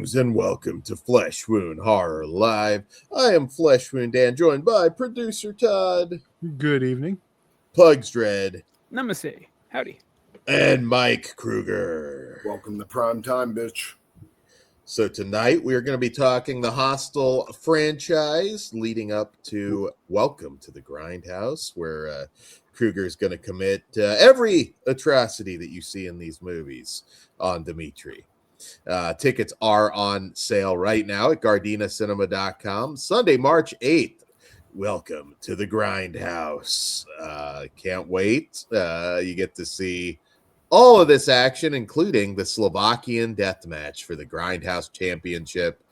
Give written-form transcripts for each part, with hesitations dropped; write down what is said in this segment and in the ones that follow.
Greetings and welcome to Flesh Wound Horror Live. I am Flesh Wound Dan, joined by producer Todd. Good evening. Pugs Dread. Namaste. Howdy. And Mike Kruger. Welcome to prime time, bitch. So tonight we are going to be talking the Hostel franchise leading up to Welcome to the Grindhouse, where Kruger's going to commit every atrocity that you see in these movies on Dimitri. Tickets are on sale right now at GardinaCinema.com. Sunday, March 8th. Welcome to the Grindhouse. Can't wait. You get to see all of this action, including the Slovakian death match for the Grindhouse Championship.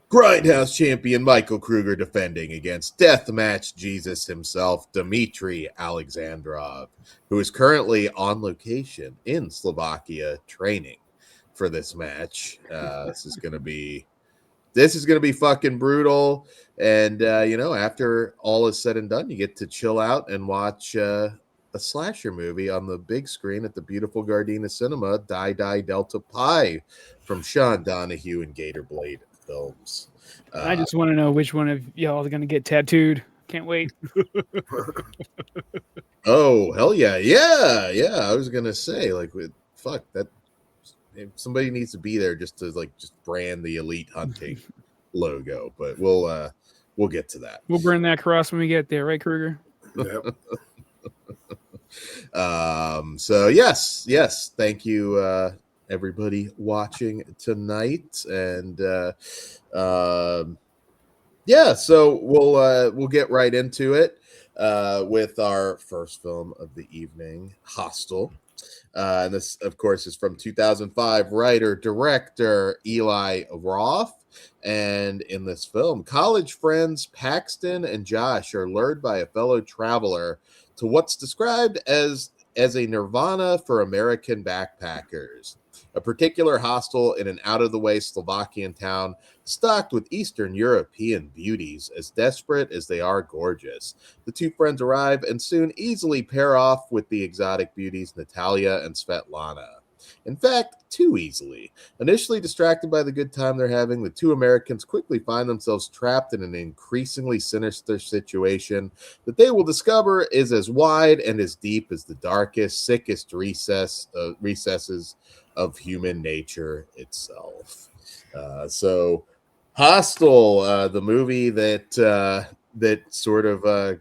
Grindhouse champion Michael Kruger defending against Deathmatch Jesus himself, Dmitry Alexandrov, who is currently on location in Slovakia training for this match. This is gonna be fucking brutal. And after all is said and done, you get to chill out and watch a slasher movie on the big screen at the beautiful Gardena Cinema, Die Die Delta Pi from Sean Donahue and Gator Blade Films. I just want to know which one of y'all are going to get tattooed. Can't wait. Oh, hell yeah. Yeah. I was going to say, fuck, that somebody needs to be there just to brand the Elite Hunting logo, but we'll get to that. We'll burn that cross when we get there, right, Kruger? Yep. So yes, thank you everybody watching tonight, and so we'll get right into it with our first film of the evening, Hostel. And this, of course, is from 2005, writer director Eli Roth. And in this film, college friends Paxton and Josh are lured by a fellow traveler to what's described as a nirvana for American backpackers, a particular hostel in an out-of-the-way Slovakian town stocked with Eastern European beauties, as desperate as they are gorgeous. The two friends arrive and soon easily pair off with the exotic beauties Natalia and Svetlana. In fact, too easily. Initially distracted by the good time they're having, the two Americans quickly find themselves trapped in an increasingly sinister situation that they will discover is as wide and as deep as the darkest, sickest recesses of human nature itself. So Hostel, the movie that sort of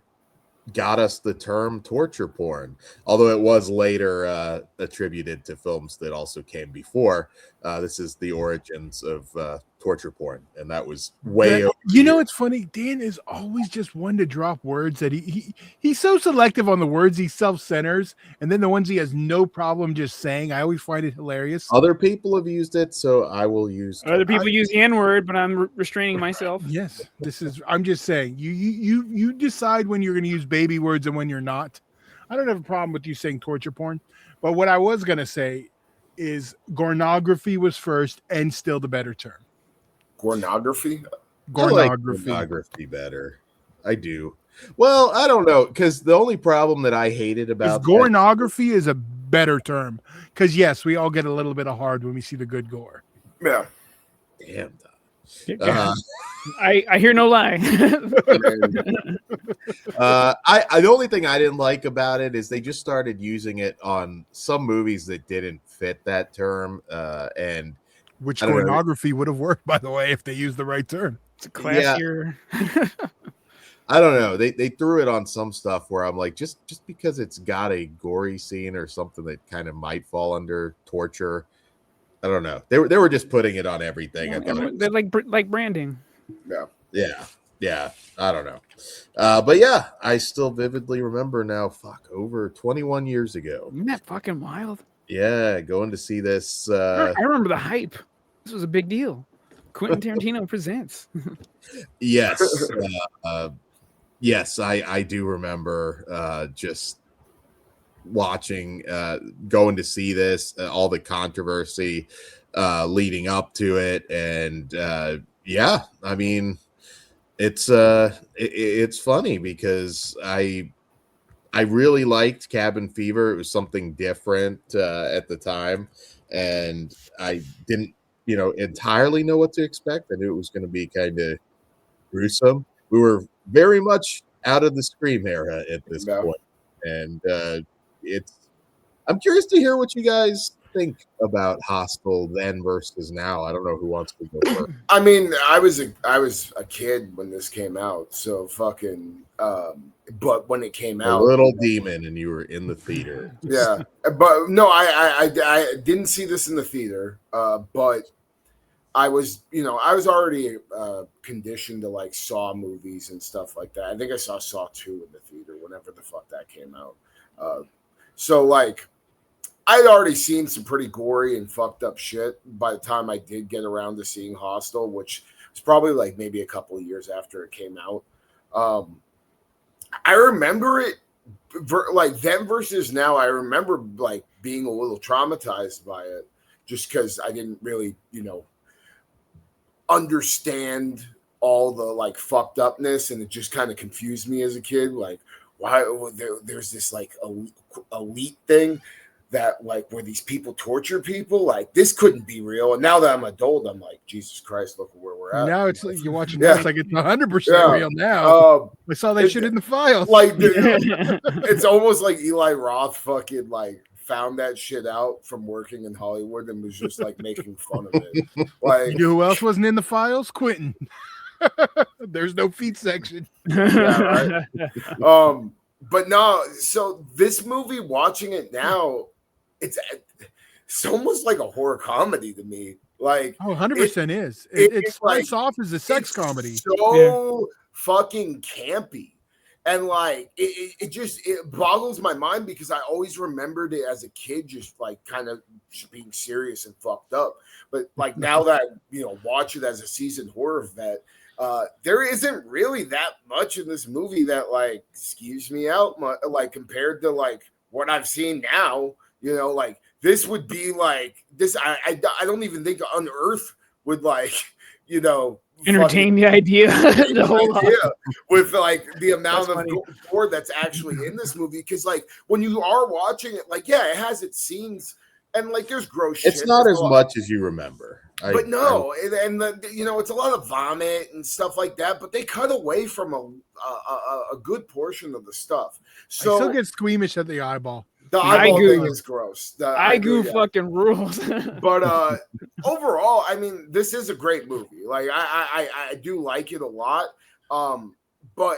got us the term torture porn, although it was later attributed to films that also came before. This is the origins of torture porn, and that was way over. It's funny. Dan is always just one to drop words that he's so selective on the words he self-centers, and then the ones he has no problem just saying. I always find it hilarious. Other people have used it, so I will use. Other people use the N-word, but I'm restraining myself. Yes, I'm just saying. You decide when you're going to use baby words and when you're not. I don't have a problem with you saying torture porn, but what I was going to say is pornography was first and still the better term. Pornography? I like pornography better. I do. Well, I don't know, because the only problem that I hated about pornography is a better term. Because yes, we all get a little bit of hard when we see the good gore. Yeah. Damn. I hear no lie. The only thing I didn't like about it is they just started using it on some movies that didn't fit that term, and which pornography would have worked, by the way, if they used the right term. It's a classier. Yeah. I don't know. They threw it on some stuff where I'm like, just because it's got a gory scene or something that kind of might fall under torture. I don't know. They were just putting it on everything. They're like branding. Yeah. I don't know. But yeah, I still vividly remember now. Fuck, over 21 years ago. Isn't that fucking wild? Yeah, going to see this. I remember the hype. This was a big deal. Quentin Tarantino presents. Yes. Yes, I do remember just watching, going to see this, all the controversy leading up to it. And yeah, I mean, it's funny because I really liked Cabin Fever. It was something different at the time, and I didn't entirely know what to expect. I knew it was going to be kind of gruesome. We were very much out of the Scream era at this point, and I'm curious to hear what you guys think about Hostel then versus now. I don't know who wants to go first. I mean, I was a kid when this came out, so fucking. But when it came out, a little demon, and you were in the theater. Yeah, but no, I didn't see this in the theater. But I was already conditioned to like Saw movies and stuff like that. I think I saw Saw 2 in the theater whenever the fuck that came out. So like, I'd already seen some pretty gory and fucked up shit by the time I did get around to seeing Hostel, which was probably like maybe a couple of years after it came out. I remember it like then versus now. I remember like being a little traumatized by it just because I didn't really, understand all the like fucked upness, and it just kind of confused me as a kid. Like, why there's this like elite thing that like where these people torture people, like this couldn't be real. And now that I'm adult, I'm like, Jesus Christ, look where we're at. Now it's like you're watching now, it's like it's 100% real now. I saw that shit in the files. Like it's almost like Eli Roth fucking like found that shit out from working in Hollywood and was just like making fun of it. Like, you know who else wasn't in the files? Quentin. There's no feet section. Yeah, right. But no, so this movie, watching it now, it's almost like a horror comedy to me. Like, 100% is. It starts like, off as a sex comedy. So fucking campy. And like it boggles my mind because I always remembered it as a kid, just like kind of just being serious and fucked up. But like now that watch it as a seasoned horror vet, there isn't really that much in this movie that like skews me out, like compared to like what I've seen now. Like this would be like this. I don't even think Unearth would like entertain the idea. The whole idea with like the amount of gore that's actually in this movie, because like when you are watching it, like it has its scenes and like there's gross shit. It's not as much as you remember, but no, and it's a lot of vomit and stuff like that. But they cut away from a good portion of the stuff. So I still get squeamish at the eyeball. The eyeball thing is gross. The eyegoo fucking rules. But overall, I mean, this is a great movie. Like I do like it a lot. But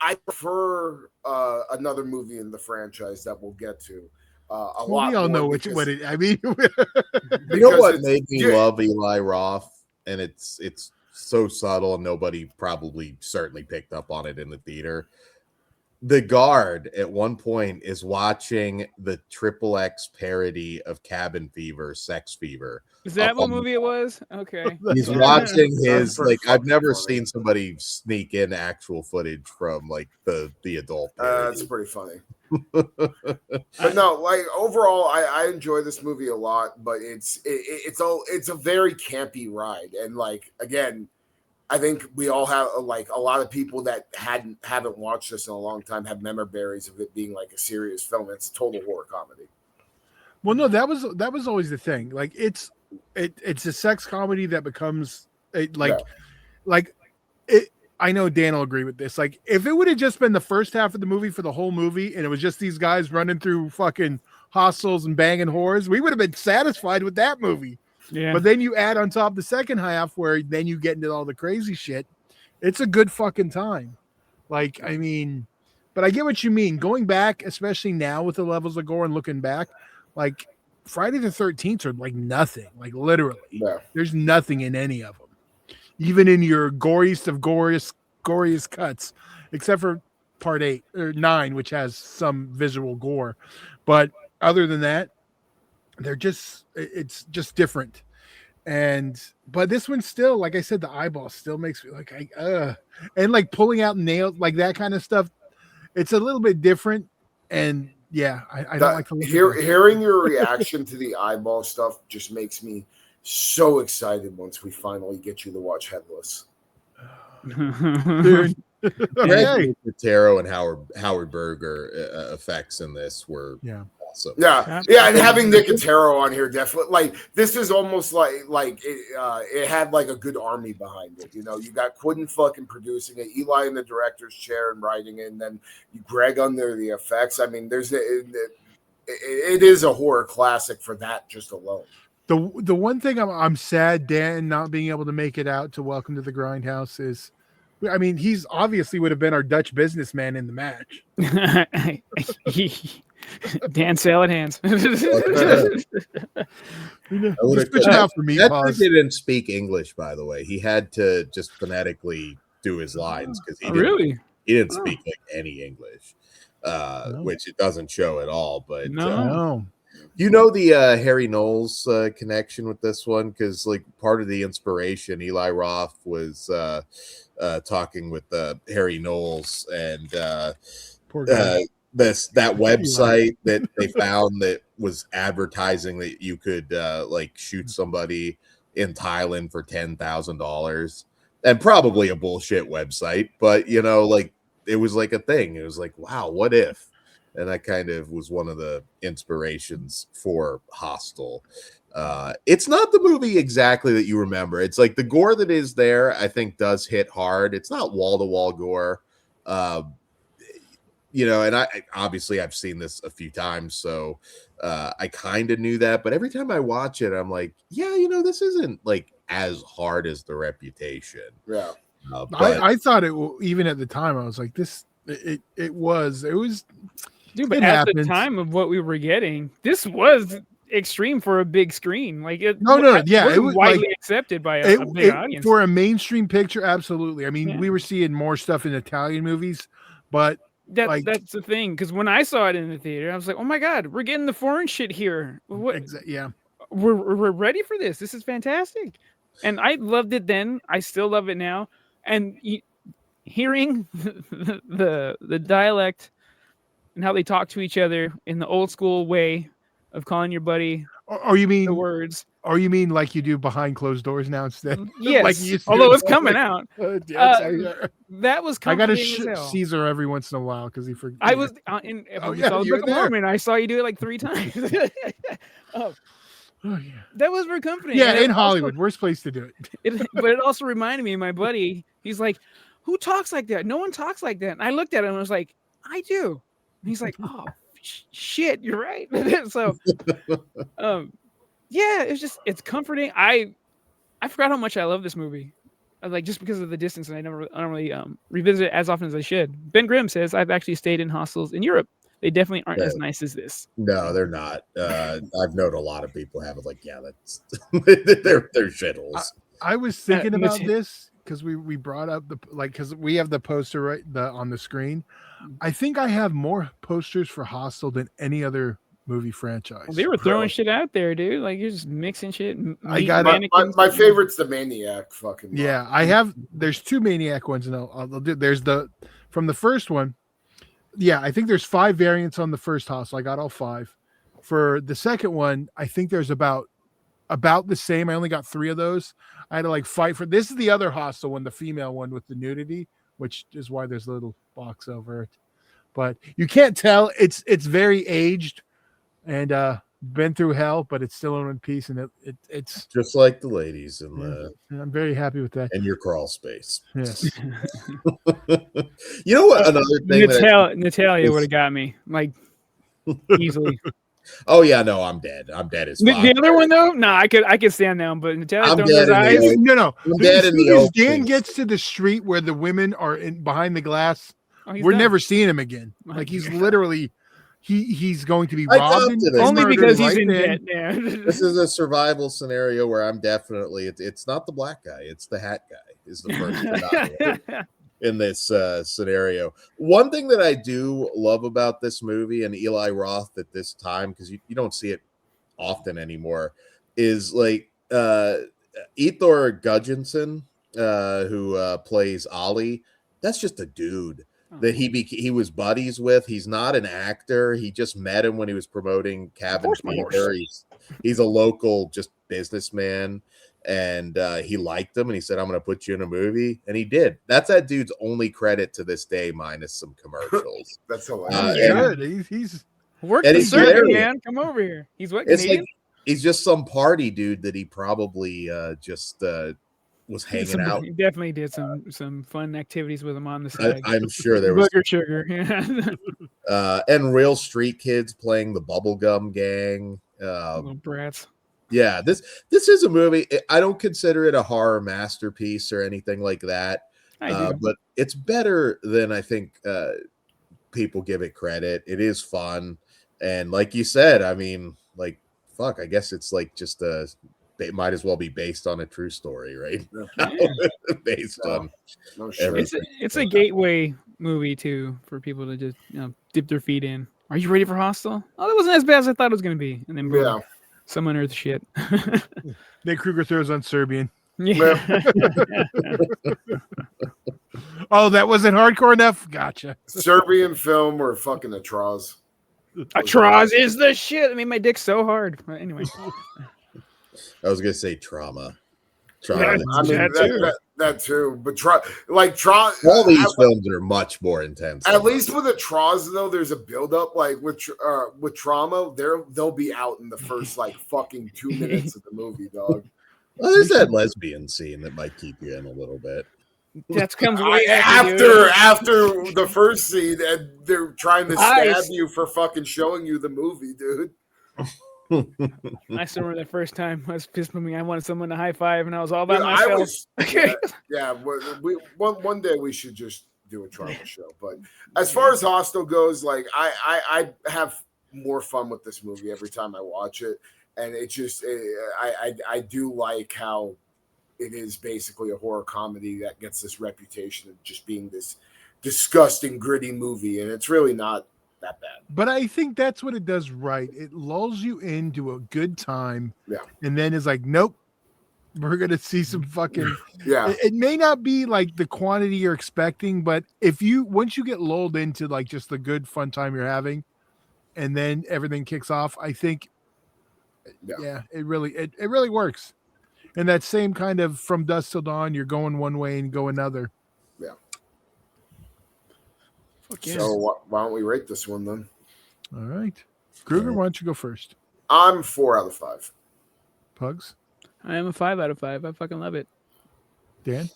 I prefer another movie in the franchise that we'll get to. A lot. We all know what it. I mean, you know what made me love Eli Roth, and it's so subtle, and nobody certainly picked up on it in the theater. The guard at one point is watching the XXX parody of Cabin Fever, Sex Fever. Is that what movie it was? Okay. He's watching his like I've never seen somebody sneak in actual footage from like the adult parody. That's pretty funny. But no, like overall, I enjoy this movie a lot, but it's a very campy ride, and like again, I think we all have like a lot of people that haven't watched this in a long time have memories of it being like a serious film. It's a total horror comedy. Well, no, that was always the thing. Like it's a sex comedy that becomes like it. I know Dan will agree with this. Like if it would have just been the first half of the movie for the whole movie, and it was just these guys running through fucking hostels and banging whores, we would have been satisfied with that movie. Yeah. But then you add on top the second half where then you get into all the crazy shit. It's a good fucking time. Like, I mean, but I get what you mean. Going back, especially now with the levels of gore and looking back, like Friday the 13th are like nothing. Like literally. Yeah. There's nothing in any of them. Even in your goriest of goriest cuts, except for part 8 or 9, which has some visual gore. But other than that, it's just different. But this one still, like I said, the eyeball still makes me like and like pulling out nails, like that kind of stuff. It's a little bit different. And yeah, I don't like to hearing your reaction to the eyeball stuff just makes me so excited once we finally get you to watch Headless. Dude. Patero and Howard Berger effects in this were awesome. Yeah, and having Nicotero on here definitely, like, this is almost like it had like a good army behind it. You know, you got Quentin fucking producing it, Eli in the director's chair and writing it, and then Greg under the effects. I mean, it is a horror classic for that just alone. The one thing I'm sad Dan not being able to make it out to Welcome to the Grindhouse is, I mean, he's obviously would have been our Dutch businessman in the match. Dan salad hands. Just switch it out for me. That didn't speak English, by the way. He had to just phonetically do his lines because he didn't speak like any English, which it doesn't show at all. But No. You know the Harry Knowles connection with this one, because like part of the inspiration, Eli Roth was talking with Harry Knowles, and that website that they found that was advertising that you could like shoot somebody in Thailand for $10,000, and probably a bullshit website, but you know, like it was like a thing. It was like, wow, what if? And that kind of was one of the inspirations for Hostel. It's not the movie exactly that you remember. It's like the gore that is there, I think, does hit hard. It's not wall-to-wall gore. You know, and I've seen this a few times, so I kind of knew that. But every time I watch it, I'm like, yeah, you know, this isn't like as hard as The Reputation. Yeah. I thought it, even at the time, I was like, this, it was. Dude, but at the time of what we were getting, this was extreme for a big screen. Like it, it was widely like, accepted by a big audience for a mainstream picture. Absolutely. I mean, we were seeing more stuff in Italian movies, but that's the thing. Because when I saw it in the theater, I was like, "Oh my god, we're getting the foreign shit here." We're ready for this. This is fantastic, and I loved it then. I still love it now, and hearing the dialect and how they talk to each other in the old school way of calling your buddy. Or you mean the words? Or you mean like you do behind closed doors now instead? Yes, like although it's coming out. That was I got to Caesar every once in a while because he forgot. I was in I saw you do it like 3 times. That was very comforting. Yeah, in Hollywood, worst place to do it. But it also reminded me of my buddy. He's like, "Who talks like that? No one talks like that." And I looked at him and was like, "I do." And he's like, "Oh shit, you're right." So, yeah, it's comforting. I forgot how much I love this movie. Like just because of the distance, and I don't really revisit it as often as I should. Ben Grimm says I've actually stayed in hostels in Europe. They definitely aren't as nice as this. No, they're not. I've known a lot of people have it. Like, yeah, that's they're shitholes. I was thinking about this because we brought up because we have the poster on the screen. I think I have more posters for Hostel than any other movie franchise. Well, they were throwing shit out there, dude. Like you're just mixing shit. I got my favorite's the Maniac. Fucking yeah, I have. There's 2 Maniac ones, and I'll do. There's from the first one. Yeah, I think there's 5 variants on the first Hostel. I got all 5. For the second one, I think there's about the same. I only got 3 of those. I had to fight for. This is the other Hostel one, the female one with the nudity, which is why there's a little box over it. But you can't tell. It's very aged and been through hell, but it's still in one piece, and it's just like the ladies in the. I'm very happy with that. And your crawl space. Yes. You know what? Another thing. Natalia would have got me easily. Oh yeah, no, I'm dead. I'm dead as fuck. The other one though, no, I could stand down, but Natalia throwing those eyes. No. I'm dead in the open. Dan gets to the street where the women are behind the glass. We're never seeing him again. Like he's literally, he's going to be robbed. Only because he's in debt. Yeah. This is a survival scenario where I'm definitely. It's not the black guy. It's the hat guy. Is the person in this scenario. One thing that I do love about this movie and Eli Roth at this time, because you don't see it often anymore, is like Ethor Gudjonsson, who plays Ollie. That's just a dude that he was buddies with. He's not an actor. He just met him when he was promoting Cabin Fever. He's a local just businessman. And he liked him, and he said, "I'm going to put you in a movie," and he did. That's that dude's only credit to this day, minus some commercials. That's hilarious. Work And the he's circuit, hilarious. man. Come over here. He's what? It's Canadian? like he's just some party dude that he probably just was hanging out. He definitely did some fun activities with him on the side. I'm sure there was Booger sugar. Yeah. and real street kids playing the bubblegum gang. Little brats. Yeah, this is a movie. I don't consider it a horror masterpiece or anything like that. I do. But it's better than I think people give it credit. It is fun, and like you said, I mean, like, fuck, I guess it's like just it might as well be based on a true story, right? Based on everything. It's a gateway movie too for people to just dip their feet in. Are you ready for Hostel? Oh, that wasn't as bad as I thought it was going to be. And then boom, some unearthed shit. Nick Kruger throws on Serbian. Yeah. Oh, that wasn't hardcore enough? Gotcha. Serbian film or fucking Atraz. Atraz is the shit. I mean, my dick's so hard. But anyway. I was gonna say trauma. Yeah, I mean that too. But all these films are much more intense. At least with Atraz though, there's a buildup. Like with Trauma, they'll be out in the first like fucking 2 minutes of the movie, dog. Well, there's that lesbian scene that might keep you in a little bit. That comes way after the first scene, and they're trying to stab you for fucking showing you the movie, dude. I still remember that first time I was pissed with me. I wanted someone to high five, and I was all by myself. One day we should just do a trauma show. But as far as Hostel goes, like I have more fun with this movie every time I watch it, and it just I do like how it is basically a horror comedy that gets this reputation of just being this disgusting, gritty movie, and it's really not that bad. But I think that's what it does right. It lulls you into a good time, and then is like, nope, we're gonna see some fucking It may not be like the quantity you're expecting, but once you get lulled into like just the good fun time you're having, and then everything kicks off, I think, it really works. And that same kind of from dusk till dawn, you're going one way and go another. Yeah. Okay. So why don't we rate this one then? All right. Kruger, why don't you go first? I'm 4 out of 5. Pugs? I am a 5 out of 5. I fucking love it. Dan?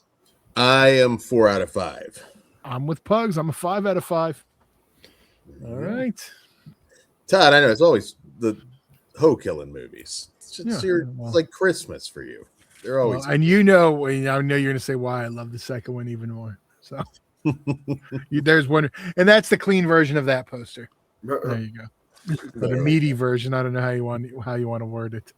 I am 4 out of 5. I'm with Pugs. I'm a 5 out of 5. All right. Todd, I know it's always the hoe killing movies. It's like Christmas for you. They're always and I know you're going to say why I love the second one even more. So there's one, and that's the clean version of that poster. There you go. But the meaty version, I don't know how you want to word it.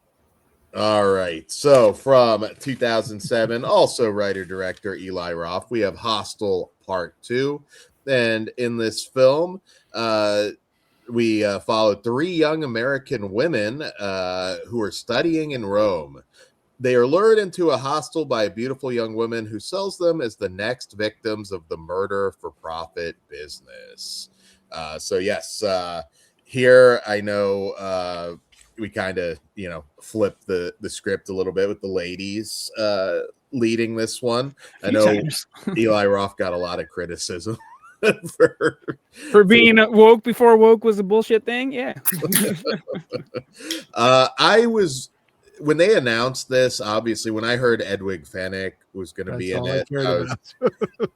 All right. So from 2007, also writer-director Eli Roth, we have Hostel Part 2. And in this film, we followed 3 young American women who are studying in Rome. They are lured into a hostel by a beautiful young woman who sells them as the next victims of the murder-for-profit business. So yes, here I know we kind of flipped the script a little bit with the ladies leading this one. I know Eli Roth got a lot of criticism for being woke before woke was a bullshit thing. Yeah. I was, when they announced this, obviously when I heard Edwig Fenech was going to be in it,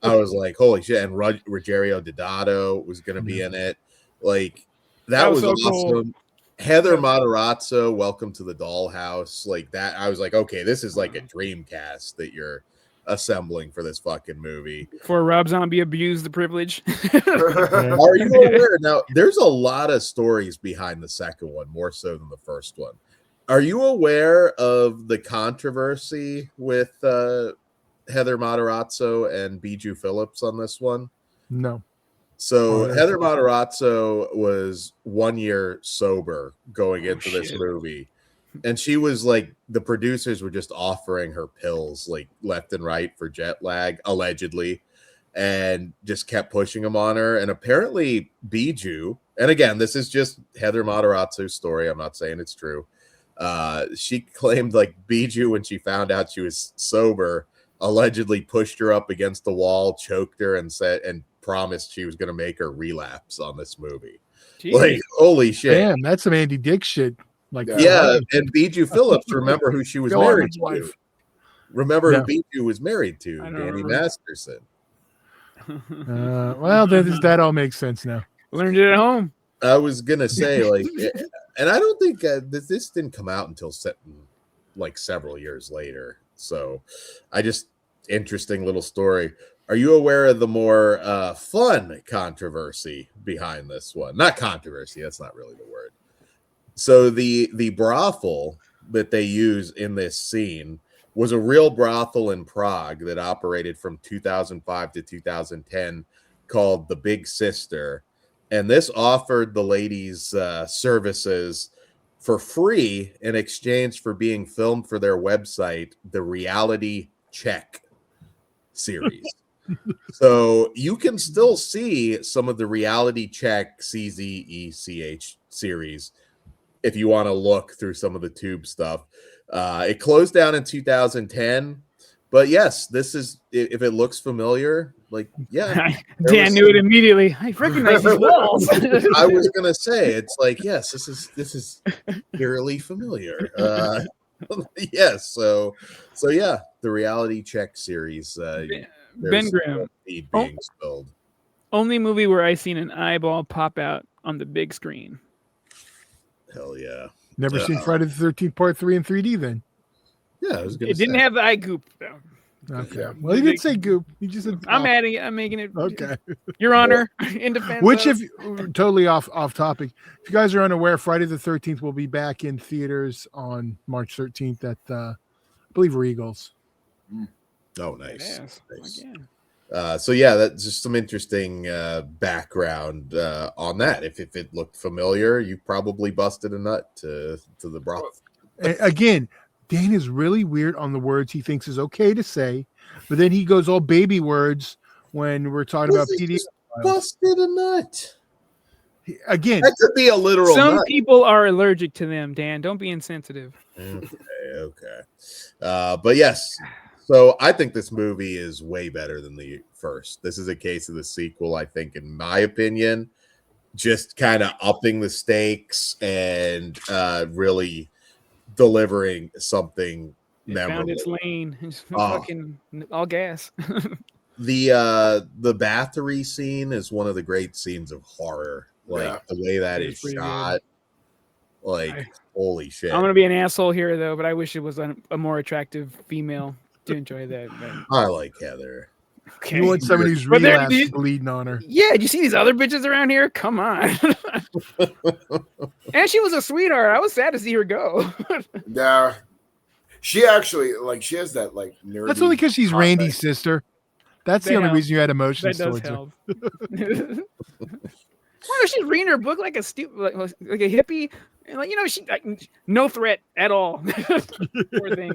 I was like, holy shit. And Rogerio Deodato was going to be in it. Like that was so awesome. Cool. Heather Matarazzo, Welcome to the Dollhouse. Like that. I was like, okay, this is like a dream cast that you're assembling for this fucking movie. For Rob Zombie abused the privilege. Are you aware? Now, there's a lot of stories behind the second one, more so than the first one. Are you aware of the controversy with Heather Matarazzo and Bijou Phillips on this one? No. So Heather Matarazzo was 1 year sober going into this movie. And she was like, the producers were just offering her pills like left and right for jet lag, allegedly, and just kept pushing them on her. And apparently Bijou, and again, this is just Heather Matarazzo's story, I'm not saying it's true. She claimed like Bijou, when she found out she was sober, allegedly pushed her up against the wall, choked her, and promised she was going to make her relapse on this movie. Jeez. Like, holy shit. Damn, that's some Andy Dick shit. Like, Yeah, and Bijou Phillips, remember who she was Go on, married his to. wife. Remember Yeah. who Bijou was married to? I don't Danny remember. Masterson. Well, that all makes sense now. Learned it at home. I was gonna say, like, and I don't think this didn't come out until like several years later. So, interesting little story. Are you aware of the more fun controversy behind this one? Not controversy. That's not really the word. So the brothel that they use in this scene was a real brothel in Prague that operated from 2005 to 2010 called the Big Sister. And this offered the ladies services for free in exchange for being filmed for their website, the Reality Check series. So you can still see some of the Reality Check CZECH series if you want to look through some of the tube stuff. It closed down in 2010, but yes, this is, if it looks familiar, like, yeah. Dan knew it immediately. I recognize these walls. I was gonna say, it's like, yes, this is eerily familiar. Yes, so yeah, the Reality Check series. Ben Grimm. Being spilled. Only movie where I seen an eyeball pop out on the big screen. Hell yeah. Never seen Friday the 13th Part 3 in 3D then. Yeah, I was gonna It didn't have the eye goop though. Okay. Well, he didn't say goop. He just said I'm adding it. I'm making it. Okay. Your Honor, in defense. Which, if totally off topic, if you guys are unaware, Friday the 13th will be back in theaters on March 13th at, I believe, Regals. Oh, nice. Yes. Nice. Again. So yeah, that's just some interesting background on that. If it looked familiar, you probably busted a nut to the broth. Again, Dan is really weird on the words he thinks is okay to say, but then he goes all baby words when we're talking about PD. Busted a nut. Again, That could be a literal Some nut. people are allergic to them, Dan. Don't be insensitive. Okay. But yes. So I think this movie is way better than the first. This is a case of the sequel, I think, in my opinion, just kind of upping the stakes and really delivering something memorable. Found its lane. It's fucking all gas. The battery scene is one of the great scenes of horror. Like the way that is shot. Good. Like, holy shit. I'm gonna be an asshole here though, but I wish it was a more attractive female to enjoy that. I like Heather. Okay. You want somebody who's relapsed bleeding on her. Yeah, did you see these other bitches around here? Come on. And she was a sweetheart. I was sad to see her go. Yeah. She actually, she has that, nerdy. That's only because she's Randy's sister. That's the only reason you had emotions that towards help. her. Why was she reading her book like a like a hippie? And she no threat at all. Poor thing.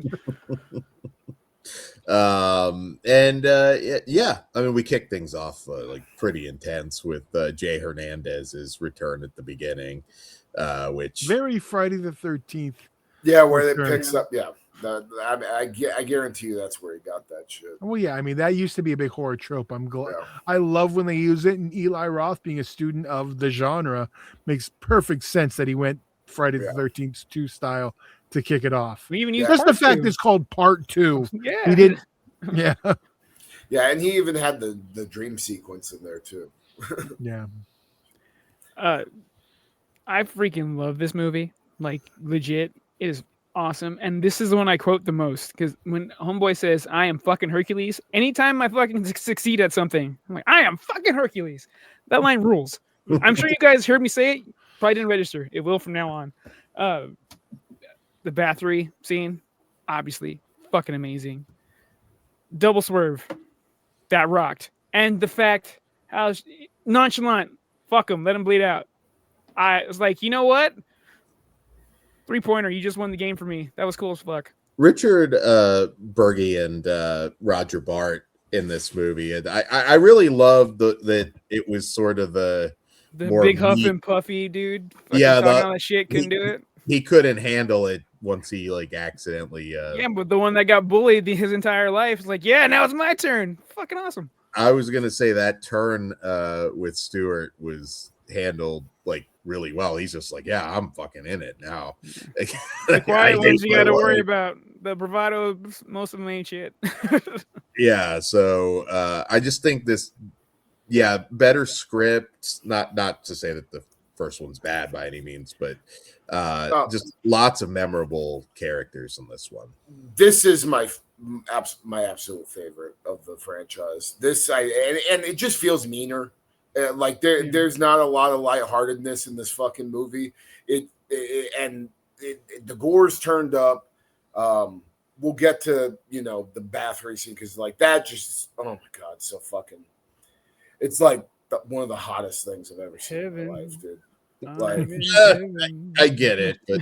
Yeah, I mean, we kicked things off pretty intense with Jay Hernandez's return at the beginning, which very Friday the 13th. Yeah, where it picks up. Yeah, I guarantee you that's where he got that shit. Well, yeah, I mean that used to be a big horror trope. I'm glad. Yeah. I love when they use it, and Eli Roth, being a student of the genre, makes perfect sense that he went Friday the 13th 2 style to kick it off. We even used just the fact it's called Part 2. Yeah, he did. Yeah, yeah, and he even had the dream sequence in there too. Yeah. I freaking love this movie. Like, legit, it is awesome. And this is the one I quote the most, because when Homeboy says, "I am fucking Hercules," anytime I fucking succeed at something, I'm like, "I am fucking Hercules." That line rules. I'm sure you guys heard me say it. Probably didn't register. It will from now on. The battery scene, obviously, fucking amazing. Double swerve, that rocked. And the fact how nonchalant, fuck him, let him bleed out. I was like, you know what? 3-pointer, you just won the game for me. That was cool as fuck. Richard Burgi and Roger Bart in this movie, and I really loved that it was sort of the big huff and puffy dude. Yeah, all that shit couldn't do it. He couldn't handle it once he accidentally. Yeah, but the one that got bullied his entire life is like, yeah, now it's my turn. Fucking awesome. I was gonna say that turn with Stewart was handled really well. He's just like, yeah, I'm fucking in it now. The quiet ones you got to worry about. The bravado, most of them ain't shit. Yeah, so I just think this, better script. Not to say that the first one's bad by any means, but just lots of memorable characters in this one. This is my absolute favorite of the franchise. And it just feels meaner. Like there's not a lot of lightheartedness in this fucking movie. The gore's turned up. We'll get to the bath racing because like that just oh my god, so fucking. It's like one of the hottest things I've ever seen in my life, dude. Like I get it, but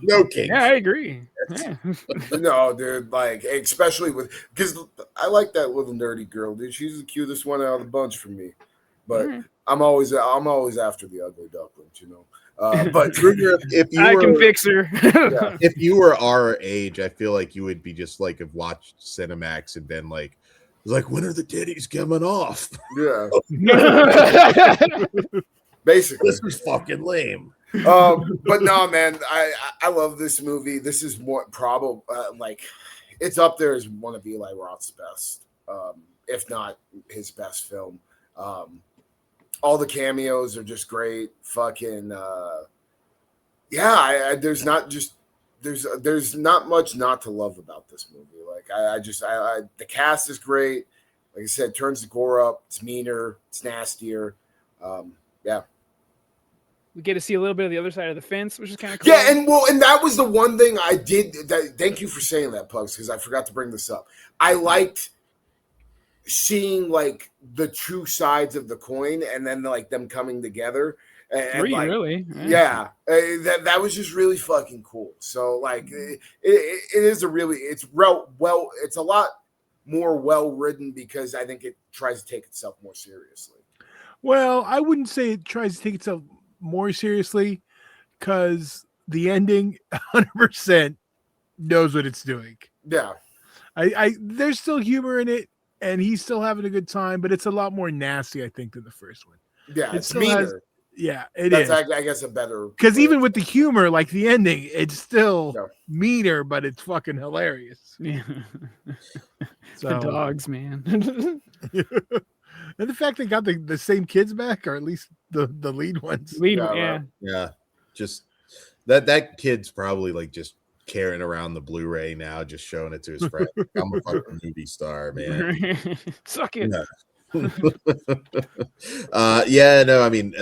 no kinks. Yeah, I agree. Yeah. No, dude, like especially because I like that little nerdy girl, dude. She's the cutest one out of the bunch for me. But I'm always after the ugly ducklings, But if you I can fix her. If you were our age, I feel like you would be just like have watched Cinemax and been like, when are the titties coming off? Yeah. Basically, this was fucking lame. But no, man, I love this movie. This is more probably it's up there as one of Eli Roth's best, if not his best film. All the cameos are just great. Fucking there's not much not to love about this movie. Like the cast is great. Like I said, turns the gore up. It's meaner. It's nastier. We get to see a little bit of the other side of the fence, which is kind of cool. Yeah, and that was the one thing I did. Thank you for saying that, Pugs, because I forgot to bring this up. I liked seeing like the two sides of the coin, and then like them coming together. And really? Yeah, that was just really fucking cool. So like, it is it's a lot more well written because I think it tries to take itself more seriously. Well, I wouldn't say it tries to take itself more seriously because the ending 100% knows what it's doing. Yeah. There's still humor in it and he's still having a good time, but it's a lot more nasty, I think, than the first one. Yeah, it's meaner. That's I guess a better, because even with the humor, like the ending, it's still meaner, but it's fucking hilarious. Yeah. The dogs, man. And the fact they got the same kids back, or at least the lead ones. Yeah. Just that kid's probably like just carrying around the Blu-ray now, just showing it to his friends. I'm a fucking movie star, man. Suck it. I mean,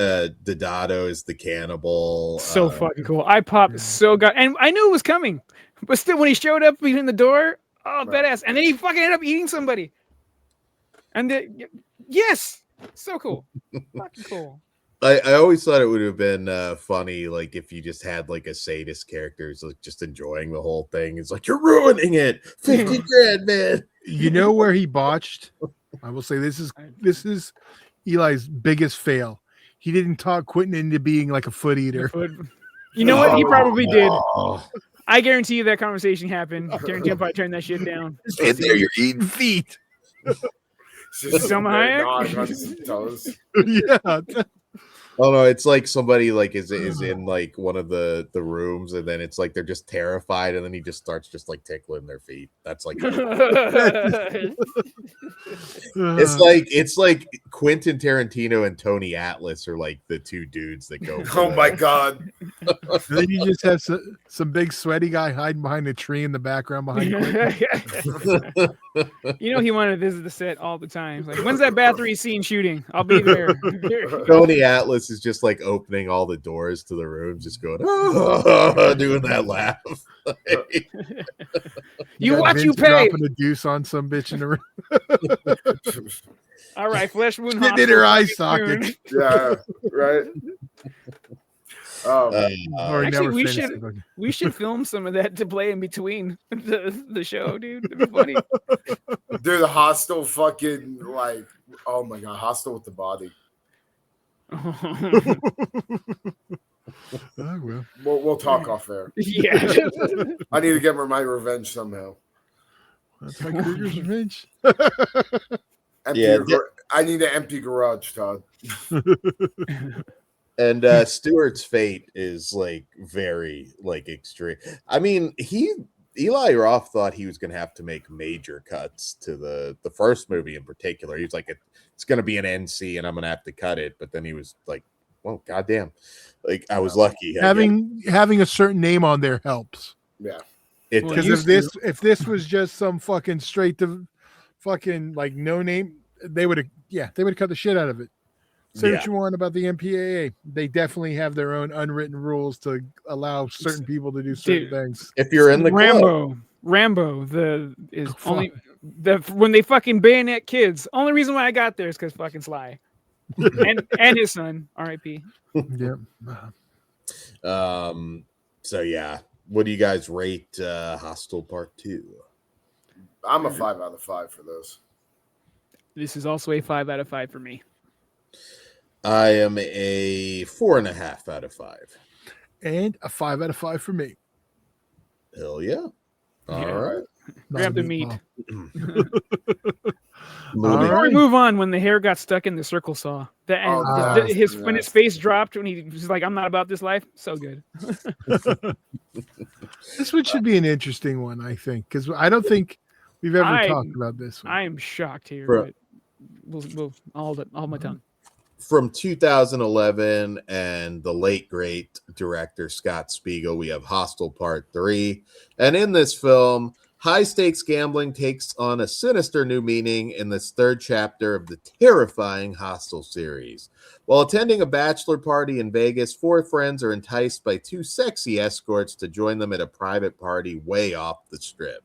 Dodado is the cannibal. So fucking cool. I popped and I knew it was coming, but still, when he showed up behind the door, badass. And then he fucking ended up eating somebody. And yes, so cool. Fucking cool. I always thought it would have been funny, like if you just had like a sadist character who's like just enjoying the whole thing. It's like, you're ruining it. 50 grand, man. You know where he botched? I will say this is Eli's biggest fail. He didn't talk Quentin into being like a foot eater. You know what? He probably did. I guarantee you that conversation happened. I guarantee you probably turned that shit down. And there you're eating feet. Selma Hayek? Yeah. Oh no, it's like somebody like is in like one of the rooms, and then it's like they're just terrified, and then he just starts just like tickling their feet. That's like it's like Quentin Tarantino and Tony Atlas are like the two dudes that go. Oh my god! Then you just have some big sweaty guy hiding behind a tree in the background behind. You know he wanted to visit the set all the time. Like, when's that battery scene shooting? I'll be there. Tony Atlas is just like opening all the doors to the room, just going doing that laugh. You watch, you pay. Dropping a deuce on some bitch in the room. All right, flesh wound. Getting in her eye socket. Yeah, right. Actually, we should film some of that to play in between the show, dude. It'd be funny. Dude, the Hostel fucking like, oh my god, Hostel with the body. We'll talk off air. Yeah. I need to get my revenge somehow. That's my Kruger's revenge. Empty I need an empty garage, Todd. And Stewart's fate is like very like extreme. I mean, Eli Roth thought he was going to have to make major cuts to the first movie in particular. He was like, it's going to be an NC, and I'm going to have to cut it. But then he was like, well, goddamn, like I was lucky. Having a certain name on there helps. Yeah, because if this was just some fucking straight to fucking like no name, they would have cut the shit out of it. Say what you want about the MPAA. They definitely have their own unwritten rules to allow certain people to do certain things. If you're in the Rambo, when they fucking bayonet kids. Only reason why I got there is because fucking Sly and his son, R.I.P. Yeah. So yeah, what do you guys rate Hostel Part 2? I'm a 5 out of 5 for those. This is also a 5 out of 5 for me. I am a 4.5 out of 5. And a 5 out of 5 for me. Hell yeah. All right. Grab the meat. Before we move on, when the hair got stuck in the circle saw, when his face dropped when he was like, I'm not about this life. So good. This one should be an interesting one, I think, because I don't think we've ever talked about this one. I am shocked here, but we'll hold my tongue. From 2011 and the late great director Scott Spiegel, we have Hostel Part 3. And in this film, high-stakes gambling takes on a sinister new meaning in this third chapter of the terrifying Hostel series. While attending a bachelor party in Vegas, 4 friends are enticed by 2 sexy escorts to join them at a private party way off the strip.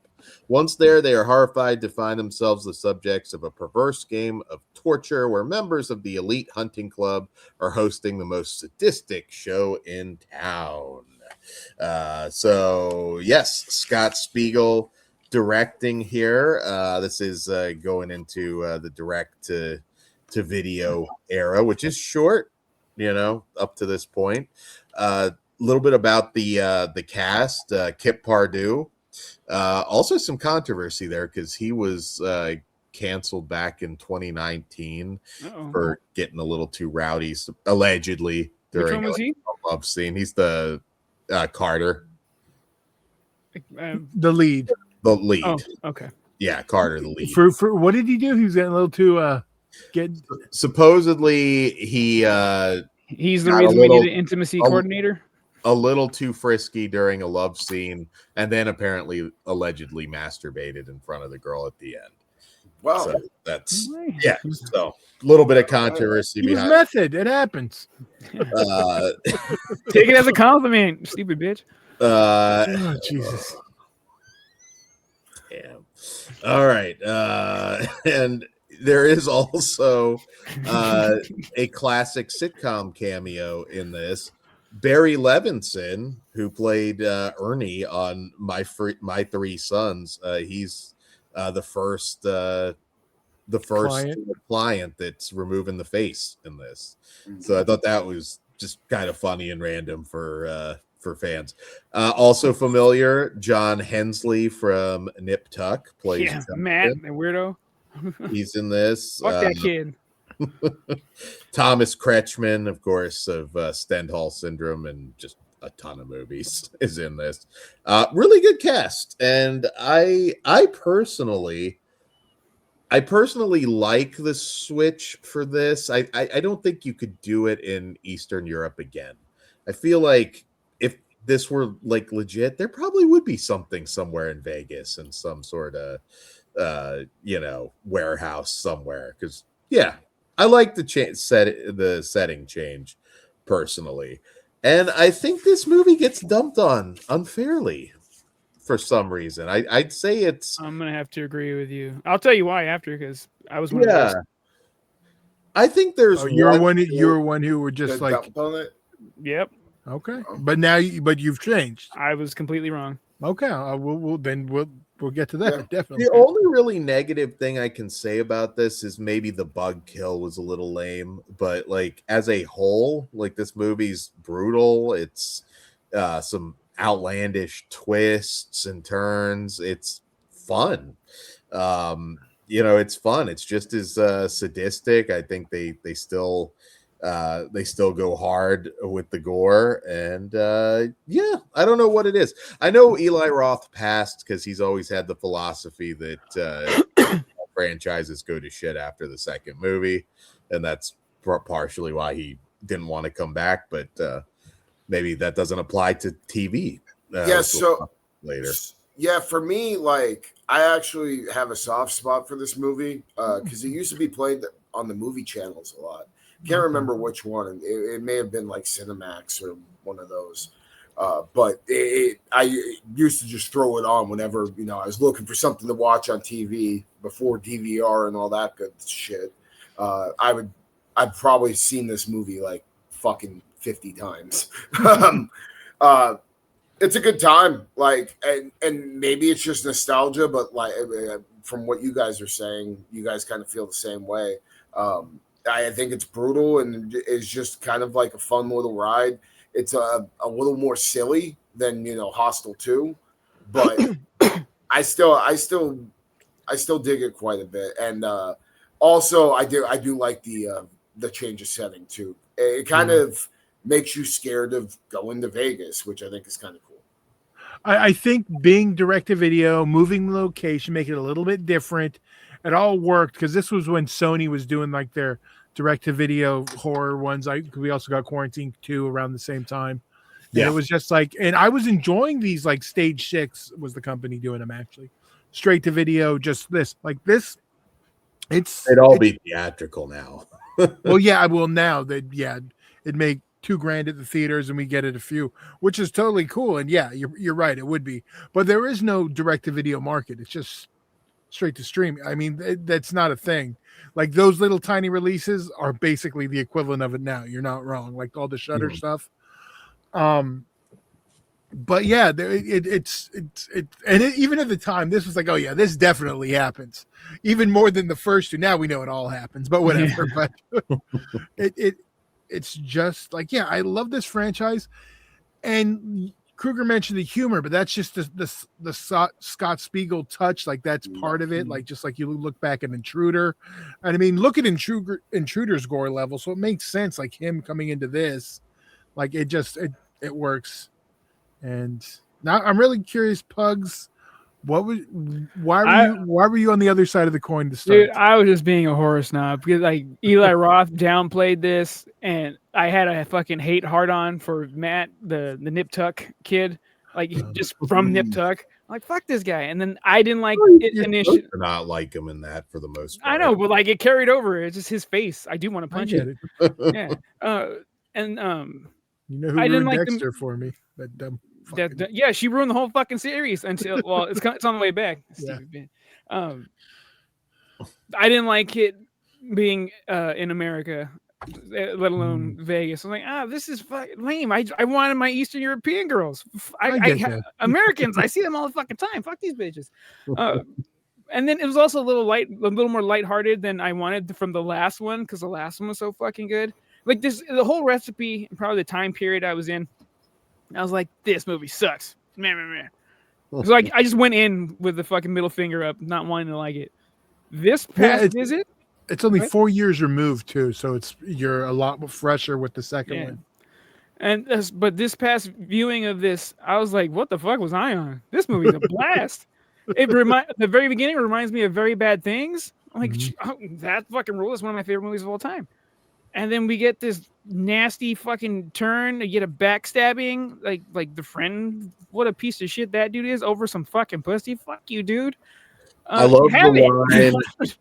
Once there, they are horrified to find themselves the subjects of a perverse game of torture where members of the elite hunting club are hosting the most sadistic show in town. So, yes, Scott Spiegel directing here. This is going into the direct-to-video era, which is short, up to this point. A little bit about the cast. Kip Pardue. Also some controversy there because he was canceled back in 2019 for getting a little too rowdy, allegedly, during a love scene. He's the Carter. The lead. The lead. Oh, okay. Yeah, Carter, the lead. For what did he do? He was getting a little too Supposedly he's the reason we need an intimacy coordinator. A little too frisky during a love scene, and then apparently allegedly masturbated in front of the girl at the end. Wow. So that's so a little bit of controversy behind method. It happens. Take it as a compliment, stupid bitch. Oh, Jesus. Yeah. All right. And there is also a classic sitcom cameo in this. Barry Levinson, who played Ernie on My 3 Sons, he's the first client that's removing the face in this. So I thought that was just kind of funny and random for fans. Also familiar, John Hensley from Nip Tuck plays Matt, the weirdo. He's in this. Fuck that kid. Thomas Kretschmann, of course, of Stendhal Syndrome and just a ton of movies, is in this. Really good cast, and I personally like the switch for this. I don't think you could do it in Eastern Europe again. I feel like if this were like legit, there probably would be something somewhere in Vegas and some sort of warehouse somewhere, because I like the setting change personally. And I think this movie gets dumped on unfairly for some reason. I'd say it's... I'm going to have to agree with you. I'll tell you why after, because I was one of those. I think there's... You're one who were just like... Yep. Okay. But you've changed. I was completely wrong. Okay. We'll get to that. Definitely. The only really negative thing I can say about this is maybe the bug kill was a little lame, but like as a whole, like this movie's brutal. It's some outlandish twists and turns. It's fun. it's fun. It's just as sadistic. I think they still go hard with the gore, and I don't know what it is. I know Eli Roth passed because he's always had the philosophy that franchises go to shit after the second movie, and that's partially why he didn't want to come back. But maybe that doesn't apply to TV. So later. Yeah, for me, like, I actually have a soft spot for this movie because it used to be played on the movie channels a lot. Can't remember which one. It may have been like Cinemax or one of those. But I used to just throw it on whenever, I was looking for something to watch on TV before DVR and all that good shit. I've probably seen this movie like fucking 50 times. It's a good time, like, and maybe it's just nostalgia, but like from what you guys are saying, you guys kind of feel the same way. I think it's brutal and it's just kind of like a fun little ride. It's a little more silly than Hostel 2, but I still dig it quite a bit. And also I do like the change of setting too. It kind of makes you scared of going to Vegas, which I think is kind of cool. I think being direct-to-video, moving the location, make it a little bit different, it all worked because this was when Sony was doing like their direct-to-video horror ones. We also got Quarantine 2 around the same time. And it was just like, and I was enjoying these, like Stage 6 was the company doing them actually. Straight to video, just this. Like this, it'd all be theatrical now. Well, yeah, I will now that it'd make $2,000 at the theaters and we get it a few, which is totally cool. And yeah, you're right, it would be, but there is no direct to video market. It's just straight to streaming. I mean, that's not a thing. Like those little tiny releases are basically the equivalent of it now. You're not wrong. Like all the Shudder stuff. But yeah, it's even at the time, this was like, oh yeah, this definitely happens, even more than the first two. Now we know it all happens, but whatever. But it's just like, yeah, I love this franchise. And Kruger mentioned the humor, but that's just the Scott Spiegel touch. Like that's part of it. Like just like you look back at Intruder, and I mean, look at Intruder's gore level, so it makes sense. Like him coming into this, like it works. And now I'm really curious, Pugs. Why were you on the other side of the coin to start? Dude, I was just being a horror snob because like Eli Roth downplayed this, and I had a fucking hate hard on for Matt, the Nip Tuck kid, like just from Nip Tuck. I'm like, fuck this guy. And then I didn't like it initially. Not like him in that for the most part. I know, but like it carried over. It's just his face. I do want to punch it. Yeah. You know who ruined Dexter for me? That dumb. Yeah, she ruined the whole fucking series until it's on the way back. Yeah. I didn't like it being in America, let alone Vegas. I'm like, this is fucking lame. I wanted my Eastern European girls. Americans, I see them all the fucking time. Fuck these bitches. And then it was also a little more lighthearted than I wanted from the last one because the last one was so fucking good. Like the whole recipe, and probably the time period I was in. I was like, this movie sucks. Man. So I just went in with the fucking middle finger up, not wanting to like it. This past visit, it's only 4 years removed too, so you're a lot fresher with the second one. And but this past viewing of this, I was like, what the fuck was I on? This movie's a blast. The very beginning reminds me of Very Bad Things. I'm like, that fucking rule is one of my favorite movies of all time. And then we get this nasty fucking turn. You get a backstabbing, like the friend. What a piece of shit that dude is over some fucking pussy. Fuck you, dude. I love the line.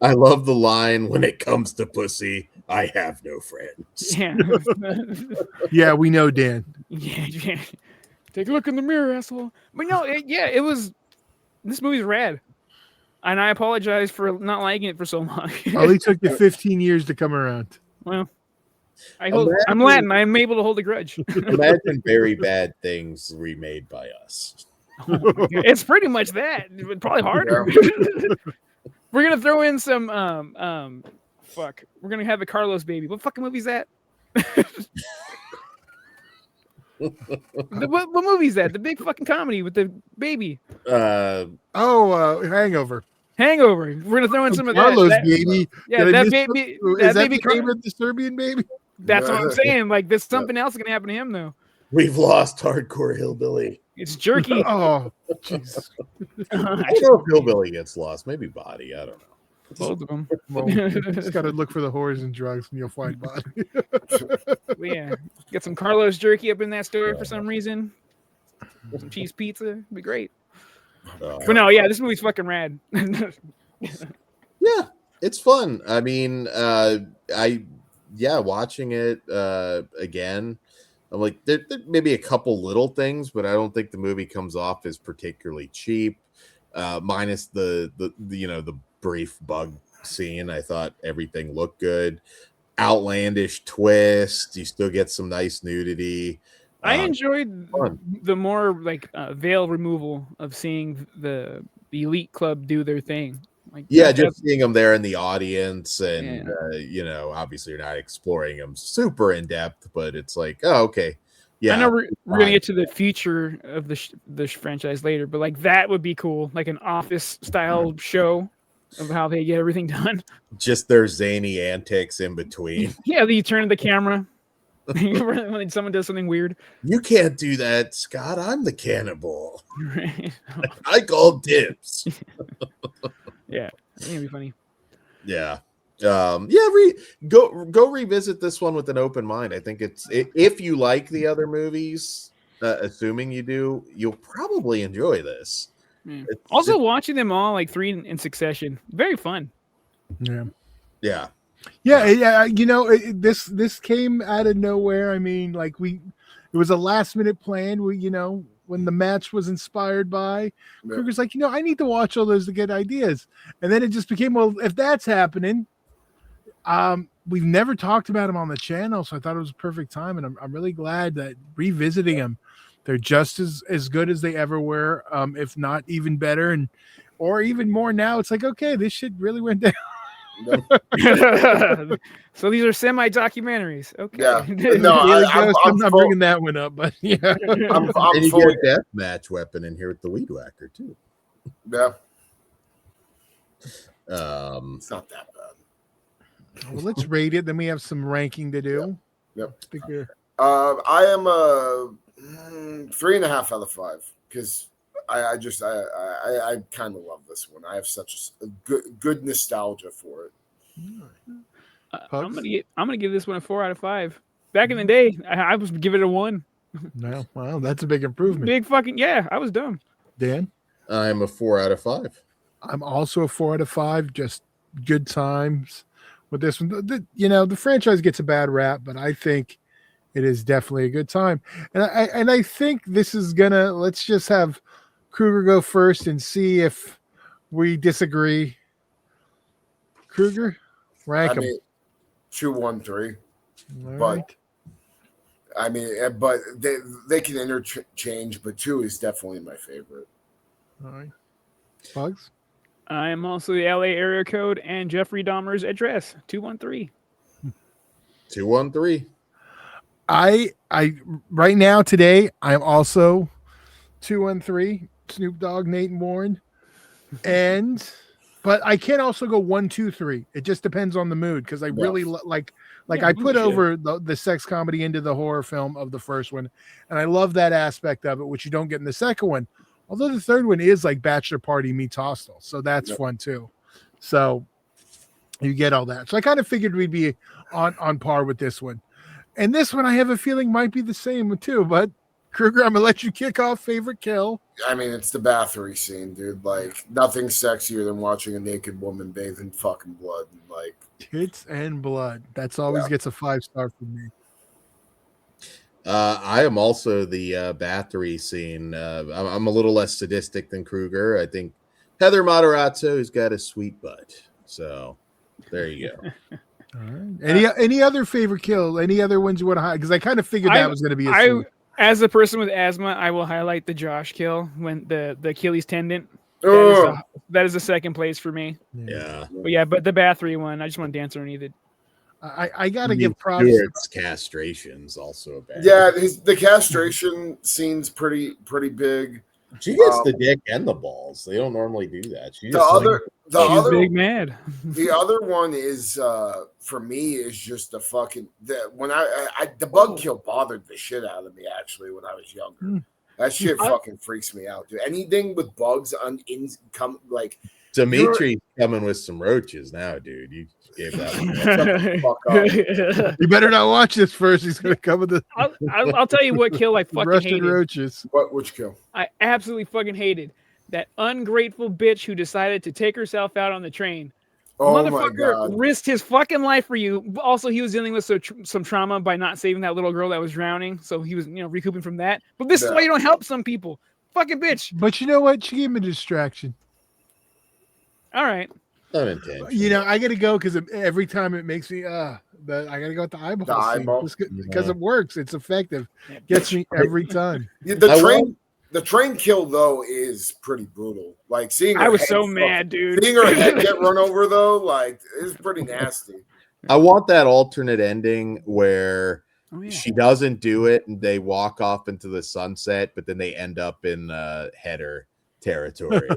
I love the line, when it comes to pussy, I have no friends. Yeah, yeah, we know, Dan. Yeah. Take a look in the mirror, asshole. But no, it was. This movie's rad, and I apologize for not liking it for so long. It only took you 15 years to come around. Well, I'm Latin. I'm able to hold a grudge. Imagine Very Bad Things remade by us. It's pretty much that, but probably harder. We're gonna throw in some fuck. We're gonna have a Carlos baby. What fucking movie is that? What movie is that? The big fucking comedy with the baby. Hangover. Hangover. We're gonna throw in some of Carlos, that. baby. Yeah, that baby. Is that baby the name of the Serbian baby? That's what I'm saying. Like, there's something else gonna happen to him though. We've lost hardcore hillbilly. It's jerky. Oh, Jesus. I don't know if hillbilly gets lost. Maybe body. I don't know. Both of them. Well, just got to look for the whores and drugs, and you'll find body. Yeah, get some Carlos jerky up in that story for some reason. Some cheese pizza, it'd be great. But no, yeah, this movie's fucking rad. Yeah, it's fun. I mean, watching it again, I'm like, there may be a couple little things, but I don't think the movie comes off as particularly cheap. Minus the brief bug scene. I thought everything looked good. Outlandish twist. You still get some nice nudity. I enjoyed the more like veil removal of seeing the elite club do their thing. Like, just seeing them there in the audience, and obviously you're not exploring them super in depth, but it's like, oh, okay. Yeah, I know we're gonna get to the future of the franchise later, but like that would be cool, like an office style show of how they get everything done. Just their zany antics in between. Yeah, you turn the camera when someone does something weird. You can't do that, Scott. I'm the cannibal. Right. I call dibs. Yeah, it's gonna be funny. Yeah. Go revisit this one with an open mind. I think if you like the other movies, assuming you do, you'll probably enjoy this. Yeah. Also, watching them all like 3 in succession, very fun. Yeah. This came out of nowhere. I mean, like it was a last minute plan. When the match was inspired by, Kruger's like, I need to watch all those to get ideas, and then it just became, well, if that's happening. We've never talked about them on the channel, so I thought it was a perfect time, and I'm really glad that revisiting them, they're just as good as they ever were, if not even better, or even more now. It's like, okay, this shit really went down. So these are semi-documentaries. Okay. Yeah. No, I'm not bringing that one up, but yeah. I'm and you get a death match weapon in here with the weed whacker too. Yeah. It's not that bad. Well, let's rate it. Then we have some ranking to do. Yep. I am a 3.5 out of 5 because I kind of love this one. I have such a good nostalgia for it. I'm gonna give this one a 4 out of 5. Back in the day, I was giving it a 1. No, well, that's a big improvement. Big fucking I was dumb. Dan, I'm a 4 out of 5. I'm also a 4 out of 5. Just good times with this one. The franchise gets a bad rap, but I think it is definitely a good time. And I think this is let's just have Kruger go first and see if we disagree. Kruger, rank them. 2, 1, 3. All but right. I mean, but they can interchange, but 2 is definitely my favorite. All right. Bugs? I am also the LA area code and Jeffrey Dahmer's address, 213. 213. I right now today I'm also 213. Snoop Dogg, Nate and Warren, but I can also go 1, 2, 3. It just depends on the mood because I really like I put over the sex comedy into the horror film of the first one, and I love that aspect of it, which you don't get in the second one. Although the third one is like Bachelor Party meets Hostel, so that's fun too. So you get all that. So I kind of figured we'd be on par with this one, and this one I have a feeling might be the same too. But Kruger, I'm gonna let you kick off favorite kill. I mean, it's the bathroom scene, dude. Like nothing sexier than watching a naked woman bathe in fucking blood. Like tits and blood. That's always gets a 5-star from me. I am also the battery scene. I'm a little less sadistic than Kruger. I think Heather Matarazzo has got a sweet butt. So there you go. All right. Any other favorite kill? Any other ones you want to highlight? Because I kind of figured that was going to be as a person with asthma, I will highlight the Josh kill when the Achilles tendon. That is the second place for me. Yeah. But the battery one, I just want to dance underneath it. I gotta give props. Stewart's castration's also a bad. Yeah, the castration scene's pretty big. She gets the dick and the balls. They don't normally do that. She just she's big mad. The other one is for me is just the fucking when the bug kill bothered the shit out of me actually when I was younger. That shit fucking freaks me out, dude. Anything with bugs like Dimitri's coming with some roaches now, dude. You gave that one. You better not watch this first. He's gonna come with the. I'll tell you what kill I fucking Russian hated. Roaches. Which kill? I absolutely fucking hated that ungrateful bitch who decided to take herself out on the train. Oh Motherfucker risked his fucking life for you. Also, he was dealing with some trauma by not saving that little girl that was drowning. So he was, recouping from that. But this is why you don't help some people. Fucking bitch. But you know what? She gave him a distraction. All right. I got to go because every time it makes me, I got to go with the eyeball. Because it works. It's effective. Gets me every time. The train kill though is pretty brutal. Like seeing I was so mad, dude. Seeing her head get run over though, like is pretty nasty. I want that alternate ending where she doesn't do it and they walk off into the sunset, but then they end up in header territory.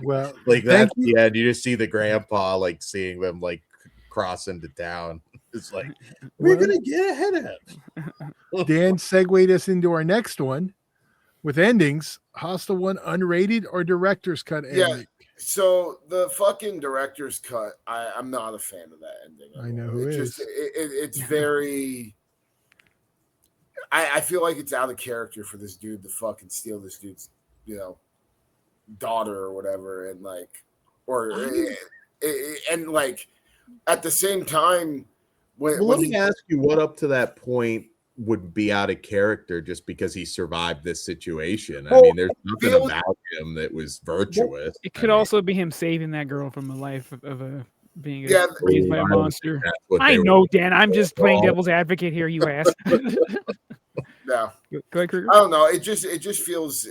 Well, like that's the end. You just see the grandpa like seeing them like cross into town. It's like we're gonna get ahead of him. Dan segued us into our next one with endings. Hostel 1 unrated or director's cut ending? Yeah. So the fucking director's cut, I'm not a fan of that ending. I know who is. It's very. I feel like it's out of character for this dude to fucking steal this dude's, daughter or whatever, and like, and like, at the same time. Let me ask you what up to that point would be out of character just because he survived this situation. I mean, there's nothing about him that was virtuous. It could also be him saving that girl from a life of being raised by a monster. I know, Dan. I'm just playing devil's advocate here, you ass. No. Go ahead, Kruger. I don't know. It just feels.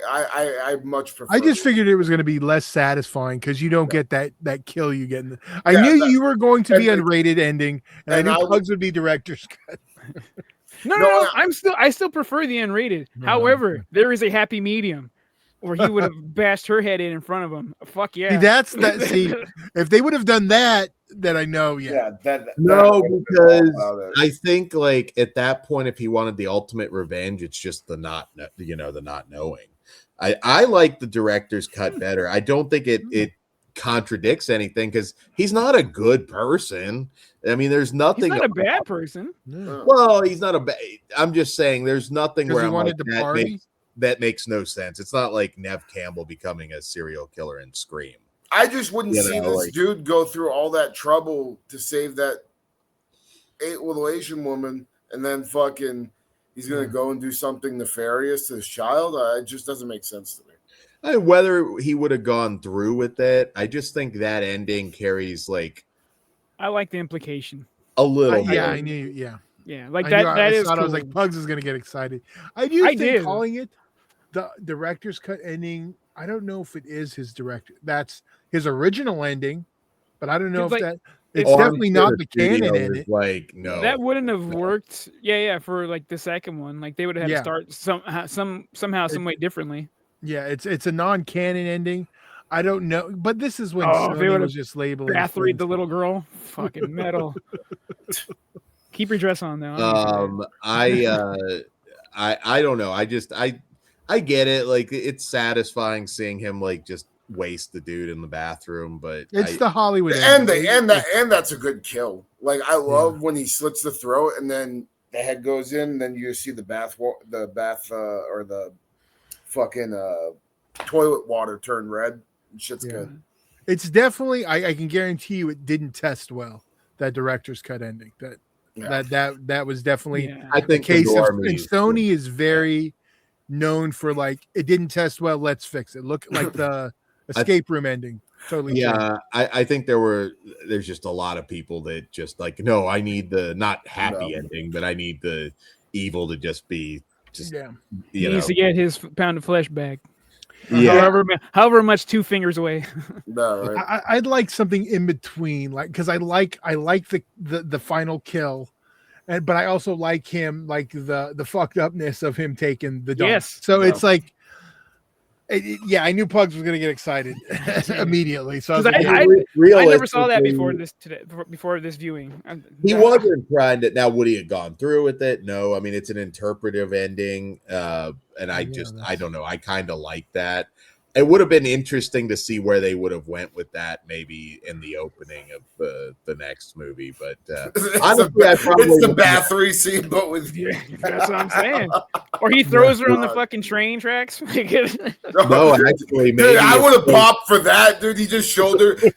I much prefer. I just figured it was going to be less satisfying because you don't get that kill you get. I knew you were going to be unrated ending, and I knew Pugs would be director's cut. No. I still prefer the unrated. However, there is a happy medium where he would have bashed her head in front of him. Fuck yeah. See, if they would have done that, then I know. Because I think like at that point, if he wanted the ultimate revenge, it's just the not knowing. I like the director's cut better. I don't think it contradicts anything because he's not a good person. I mean, there's nothing. He's not a bad person. Well, he's not a bad. I'm just saying, there's nothing where I'm like that makes no sense. It's not like Nev Campbell becoming a serial killer in Scream. I just wouldn't see this dude go through all that trouble to save that 8 little Asian woman, and then fucking he's gonna go and do something nefarious to his child. It just doesn't make sense to me. Whether he would have gone through with it, I just think that ending carries like. I like the implication a little. I knew. Yeah, like that. I thought cool. I was like, Pugs is gonna get excited. I think calling it the director's cut ending. I don't know if it is his director. That's his original ending, but I don't know if that. It's definitely not the canon in it. Like no, that wouldn't have worked. Yeah, for like the second one, like they would have had to start somehow, some way differently. Yeah, it's a non-canon ending. I don't know, but this is when Sony was just labeling. Bathread the little girl, fucking metal. Keep your dress on though. I don't know. I get it. Like it's satisfying seeing him like just waste the dude in the bathroom, but it's the Hollywood and that's a good kill. Like I love when he slits the throat and then the head goes in, and then you see the bath or the fucking toilet water turn red. Shit's good. It's definitely. I can guarantee you, it didn't test well. That director's cut ending. That was definitely. I think the case of and Sony is very known for like it didn't test well. Let's fix it. Look like the escape room ending. Totally. Yeah, I think there's just a lot of people that just like no. I need the not happy ending, but I need the evil to just be He needs to get his pound of flesh back. Yeah. However much 2 fingers away. No, right. I'd like something in between, like because I like the final kill, but I also like him, like the fucked upness of him taking the dog. Yes. So it's like, yeah, I knew Pugs was gonna get excited immediately. So I never saw that before this viewing. He wasn't trying to. Now, would he have gone through with it? No. I mean, it's an interpretive ending, and I don't know. I kind of like that. It would have been interesting to see where they would have went with that, maybe in the opening of the next movie. But honestly, it's the bathroom scene, but with that's what I'm saying. Or he throws her on the fucking train tracks. No, actually, maybe dude, I would have popped for that, dude. He just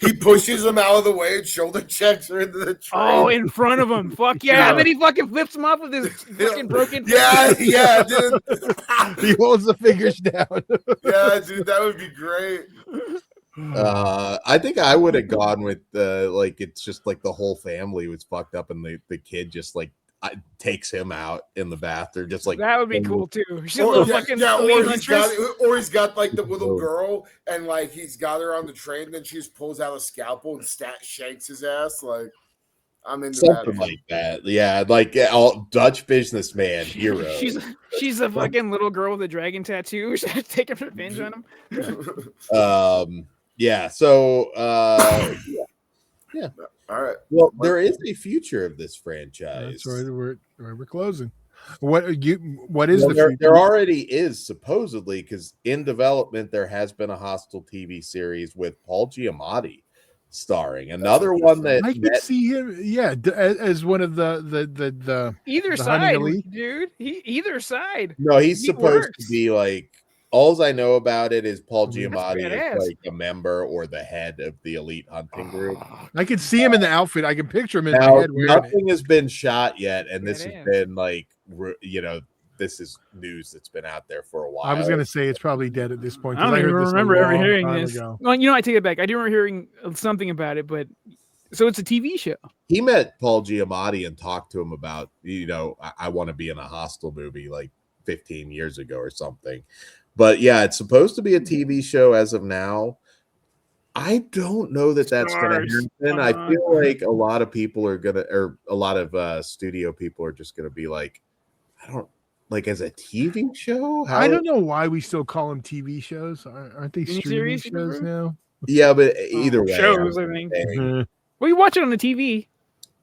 he pushes him out of the way and shoulder checks her into the train. Oh, in front of him. Fuck yeah. And then he fucking flips him off with his fucking broken. Yeah, dude. He holds the fingers down. Yeah, dude, that would be great. I think I would have gone with like it's just like the whole family was fucked up and the kid just like takes him out in the bathroom, just like that would be cool too. Or he's got like the little girl and like he's got her on the train, and then she just pulls out a scalpel and shanks his ass. Like I'm into something like that. Yeah, like all Dutch businessman hero. She's a fucking little girl with a dragon tattoo. She's taking revenge on him. Yeah. So yeah. All right. Well, there is a future of this franchise. That's right. We're closing. What is the future? There already is, supposedly, because in development there has been a Hostel TV series with Paul Giamatti starring. Another one that I could see him, as one of the either side, dude. Either side. No, he's supposed to be like. All I know about it is Paul Giamatti is like a member or the head of the elite hunting group. I can see him in the outfit. I can picture him in now, my head. Nothing has been shot yet, and this has been like, this is news that's been out there for a while. I was going to say it's probably dead at this point. I don't even remember ever hearing this. Well, I take it back. I do remember hearing something about it, but so it's a TV show. He met Paul Giamatti and talked to him about, I want to be in a Hostel movie like 15 years ago or something. But yeah, it's supposed to be a TV show as of now. I don't know that that's going to happen. I feel like a lot of people are going to, or a lot of studio people are just going to be like, I don't like as a TV show. I don't know why we still call them TV shows. Aren't they streaming shows now? Yeah, but either way. Shows, I think. Well, you watch it on the TV.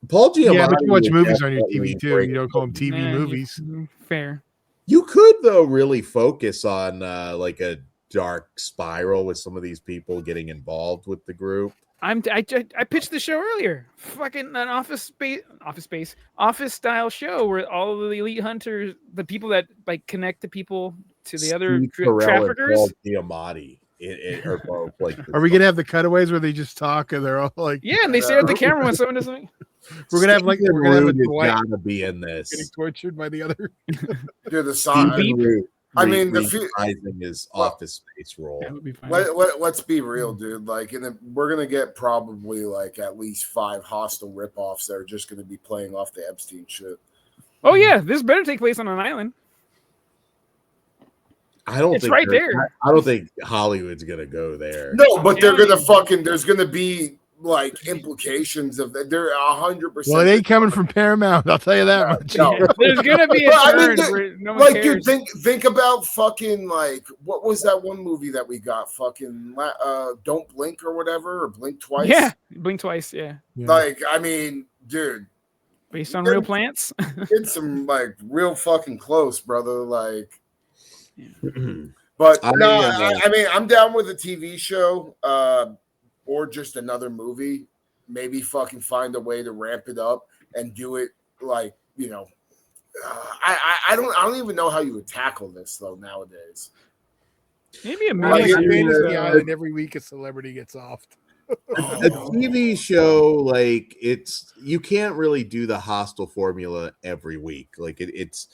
Paul Giamatti. Yeah, but you watch movies on your TV too. You don't call them TV movies. Fair. You could though really focus on like a dark spiral with some of these people getting involved with the group. I pitched the show earlier. Fucking an office style show where all of the elite hunters, the people that like connect the people to the other traffickers. Paul Giamatti. Are both like. Are we gonna have the cutaways where they just talk and they're all like? Yeah, and they stare at the camera when someone does something. We're gonna have gotta be in this. Getting tortured by the other. Dude, the song. I mean, reprising his Office Space role. Let's be real, dude. Like, we're gonna get probably like at least 5 Hostel ripoffs that are just gonna be playing off the Epstein shit. Oh yeah, this better take place on an island. I don't think right there. I don't think Hollywood's gonna go there. No, but they're gonna there's gonna be like implications of that. They're 100%. Well, it ain't coming from Paramount. I'll tell you that much. No. There's gonna be a turn. No one cares. Dude, think about fucking like what was that one movie that we got? Fucking Don't Blink or whatever, or Blink Twice. Yeah, Blink Twice. Yeah. Like, I mean, dude. Based on real plants. It's some like real fucking close, brother. Like. But I mean, I'm down with a TV show, or just another movie. Maybe fucking find a way to ramp it up and do it like I don't even know how you would tackle this though nowadays. Maybe a movie island every week a celebrity gets offed. A TV show, like you can't really do the Hostel formula every week. Like it's.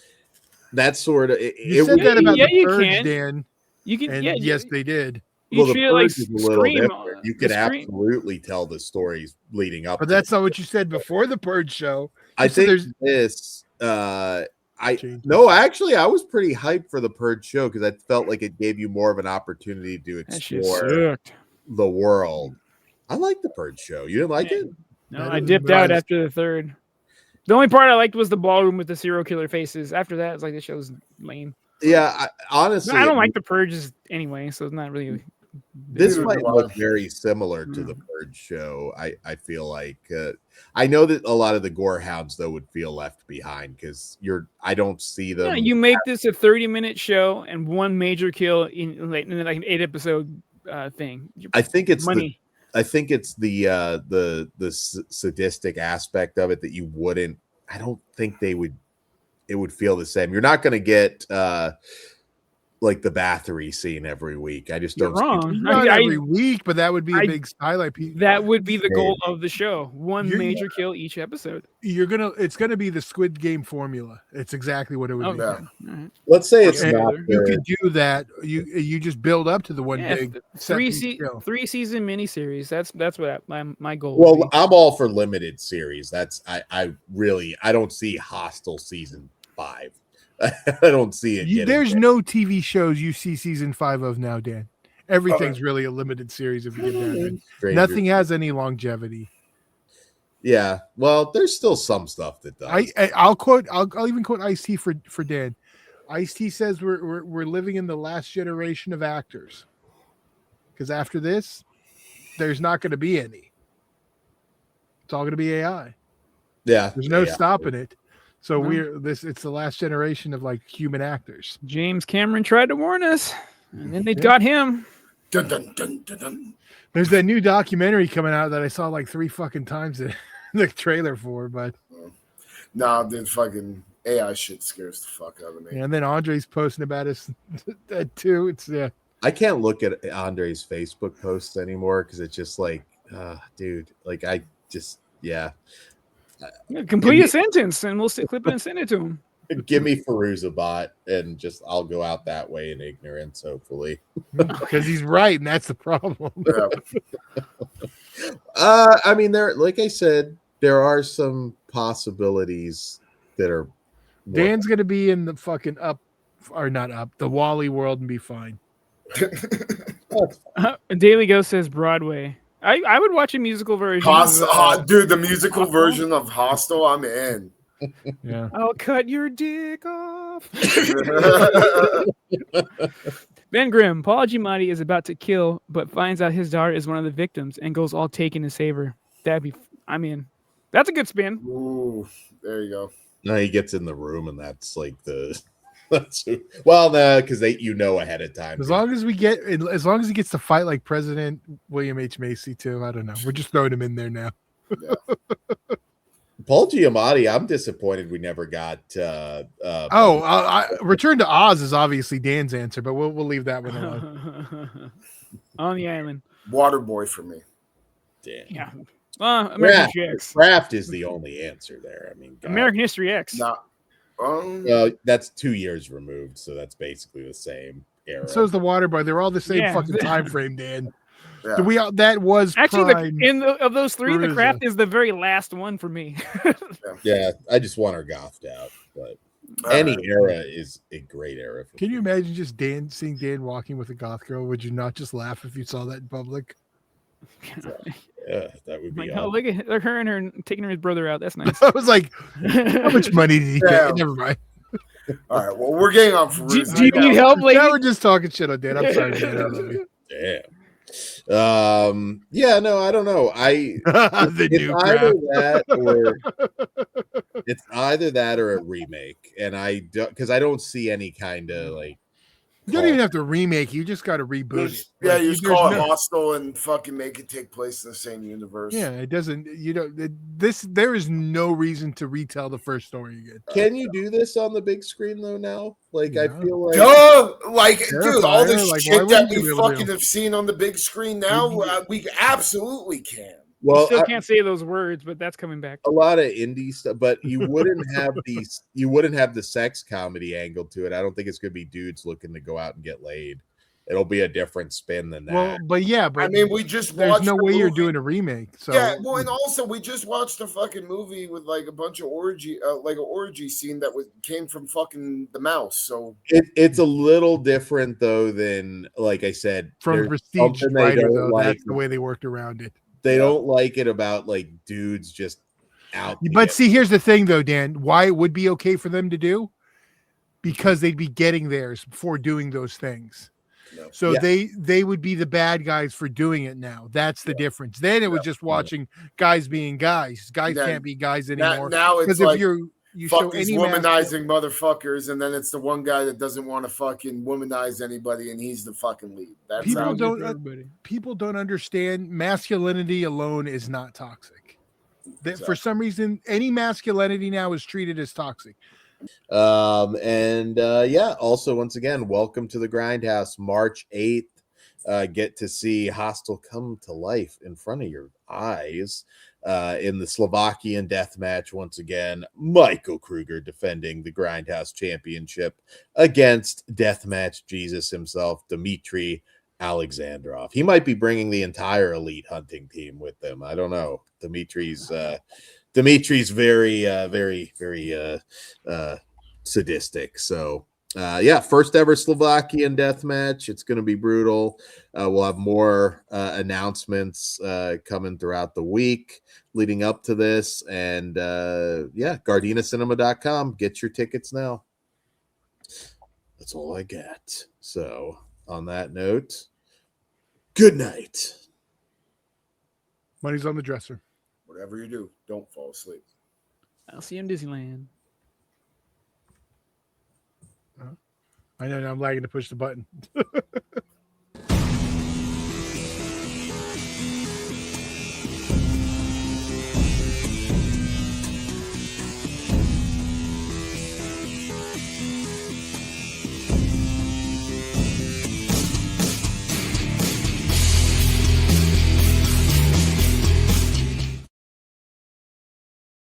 That sort of you said that about the Purge, Dan. You can, and yes, they did. You the Purge like is a little different. You could absolutely tell the stories leading up. But that's not what you said before the Purge show. I think this. Actually, I was pretty hyped for the Purge show because I felt like it gave you more of an opportunity to explore the world. I like the Purge show. You didn't like it? No, I dipped out after the third. The only part I liked was the ballroom with the serial killer faces. After that, it's like the show's lame. Yeah, honestly, I don't like the Purges anyway, so it's not really. This might look very similar to the Purge show. I feel like I know that a lot of the gore hounds though would feel left behind because I don't see them. Yeah, you make this a 30-minute show and one major kill in like an 8-episode thing. I think it's money. I think it's the sadistic aspect of it that you wouldn't. I don't think it would feel the same. You're not going to get like the Bathory scene every week. I just don't. You're wrong. Not every week, but that would be a big highlight piece. That would be the goal of the show. One major kill each episode. It's gonna be the Squid Game formula. It's exactly what it would be. Yeah. Let's say it's not. You could do that. You just build up to the one big 3-season miniseries. That's what my goal. Well, I'm all for limited series. That's I don't see Hostel season 5. I don't see it. There's no TV shows you see season 5 of now, Dan. Everything's really a limited series if you get down to it. Nothing has any longevity. Yeah, well, there's still some stuff that does. I'll even quote Ice-T for Dan. Ice-T says we're living in the last generation of actors. Because after this, there's not going to be any. It's all going to be AI. Yeah. There's no stopping it. So it's the last generation of like human actors. James Cameron tried to warn us, and then they got him. Dun, dun, dun, dun, dun. There's that new documentary coming out that I saw like 3 fucking times in the trailer for, but nah, the fucking AI shit scares the fuck out of me. Yeah, and then Andre's posting about us that too. It's I can't look at Andre's Facebook posts anymore because it's just like, dude, like I just complete a sentence and we'll clip it and send it to him. Give me Feruzabot and I'll go out that way in ignorance, hopefully. Because he's right, and that's the problem. I mean, like I said, there are some possibilities that are. Dan's gonna be in the fucking the Wally world and be fine. Daily Ghost says Broadway. I would watch a musical version. Dude, the musical version of Hostel, I'm in. Yeah. I'll cut your dick off. Ben Grimm, Paul Giamatti is about to kill, but finds out his daughter is one of the victims and goes all taken to save her. That's a good spin. Ooh, there you go. No, he gets in the room, and that's like because ahead of time. As long as he gets to fight like President William H. Macy too, I don't know. We're just throwing him in there now. Yeah. Paul Giamatti, I'm disappointed we never got. Return to Oz is obviously Dan's answer, but we'll leave that one alone. On the island, Waterboy for me. Damn. Yeah. American History X. Craft is the only answer there. I mean, God. American History X. That's 2 years removed, so that's basically the same era. So is the Waterboy. They're all the same fucking time frame, Dan. Yeah. That was actually of those 3, The Craft is the very last one for me. Yeah, I just want her gothed out, but any era is a great era. Can you imagine just seeing Dan walking with a goth girl? Would you not just laugh if you saw that in public? Yeah, that would be. Look at her and her taking her brother out. That's nice. I was like, how much money did he get? Never mind. All right, well, we're getting off. Do you need help, lady? Now we're just talking shit on Dan. I'm sorry, Dan. I love you. Damn. I don't know. It's either that or a remake, and I don't see any kind of like. You don't even have to remake. You just got to reboot it. Yeah, you just call it Hostel and fucking make it take place in the same universe. Yeah, it doesn't. There is no reason to retell the first story again. Can you do this on the big screen though? Now, like I feel like, dude, all this shit that we fucking have seen on the big screen now, we absolutely can. Well, you still can't say those words, but that's coming back. A lot of indie stuff, but you wouldn't have the sex comedy angle to it. I don't think it's gonna be dudes looking to go out and get laid. It'll be a different spin than that. Well, I mean, we just there's no way you're doing a remake. So yeah, well, and also we just watched a fucking movie with like a bunch of orgy, like an orgy scene that came from fucking The Mouse. So it's a little different though than, like I said, from Prestige Writer, though. That's the way they worked around it. They don't like it about like dudes just out. But see, here's the thing, though, Dan. Why it would be okay for them to do? Because they'd be getting theirs before doing those things. No. So they would be the bad guys for doing it now. That's the difference. Then it was just watching guys being guys. Guys can't be guys anymore. Now it's like, you fuck show these any womanizing motherfuckers, and then it's the one guy that doesn't want to fucking womanize anybody, and he's the fucking lead. That's people don't understand masculinity alone is not toxic. That for some reason, any masculinity now is treated as toxic. Also, once again, welcome to the Grindhouse. March 8th, get to see Hostel come to life in front of your eyes in the Slovakian death match. Once again, Michael Kruger defending the Grindhouse championship against deathmatch Jesus himself, Dmitry Alexandrov. He might be bringing the entire elite hunting team with them. I don't know. Dimitri's very sadistic. So first ever Slovakian death match. It's going to be brutal. We'll have more announcements coming throughout the week leading up to this. And GardinaCinema.com. Get your tickets now. That's all I got. So on that note, good night. Money's on the dresser. Whatever you do, don't fall asleep. I'll see you in Disneyland. I know I'm lagging to push the button.